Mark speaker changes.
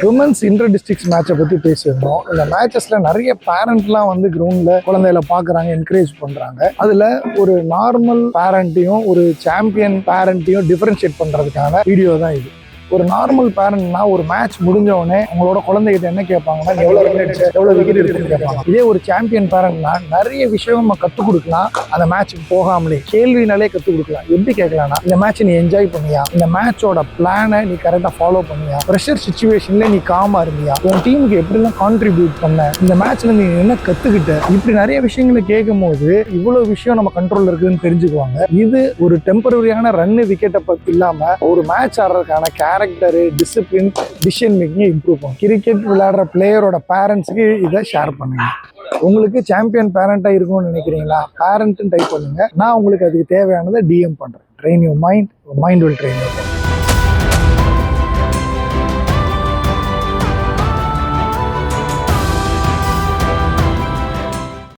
Speaker 1: Women's inter districts மேட்சை பற்றி பேசியிருந்தோம். இந்த மேட்சஸில் நிறைய பேரண்ட்லாம் வந்து கிரவுண்டில் குழந்தைகளை பார்க்குறாங்க, என்கரேஜ் பண்ணுறாங்க. அதில் ஒரு நார்மல் பேரண்ட்டையும் ஒரு சாம்பியன் பேரண்ட்டையும் டிஃபரன்ஷியேட் பண்ணுறதுக்கான வீடியோ தான் இது. ஒரு நார்மல் பேரண்ட்னா ஒரு மேட்ச் முடிஞ்ச உடனே அவங்களோட குழந்தைகிட்ட என்ன கேட்பாங்கன்னா, எவ்வளோ விக்கெட் எடுத்துன்னு கேட்பாங்க. இதே ஒரு சாம்பியன் பேரண்ட்னா நிறைய விஷயம் நம்ம கற்றுக் கொடுக்கலாம். அந்த மேட்சுக்கு போகாமலே கேள்வினாலே கற்றுக் கொடுக்கலாம். எப்படி கேட்கலாம்னா, இந்த மேட்ச் நீ என்ஜாய் பண்ணியா, இந்த மேட்சோட பிளானை நீ கரெக்டாக ஃபாலோ பண்ணியா, ப்ரெஷர் சுச்சுவேஷன்ல நீ காமா இருந்தியா, உன் டீமுக்கு எப்படிலாம் கான்ட்ரிபியூட் பண்ண, இந்த மேட்ச்ல நீ என்ன கற்றுக்கிட்ட, இப்படி நிறைய விஷயங்களை கேட்கும் போது இவ்வளோ விஷயம் நம்ம கண்ட்ரோல் இருக்குதுன்னு தெரிஞ்சுக்குவாங்க. இது ஒரு டெம்பரரியான ரன்னு விக்கெட்டை பற்றி இல்லாமல் ஒரு மேட்ச் ஆடுறதுக்கான character, discipline, decision making improve பண்ணும். கிரிக்கெட் விளையாடுற பிளேயரோட பேரண்ட்ஸுக்கு இதை ஷேர் பண்ணுங்க. உங்களுக்கு சாம்பியன் பேரண்டாக இருக்கணும்னு நினைக்கிறீங்களா, பேரண்ட்னு டைப் பண்ணுங்க. நான் உங்களுக்கு அதுக்கு தேவையானதை டிஎம் பண்ணுறேன். Train your mind, mind will train your mind.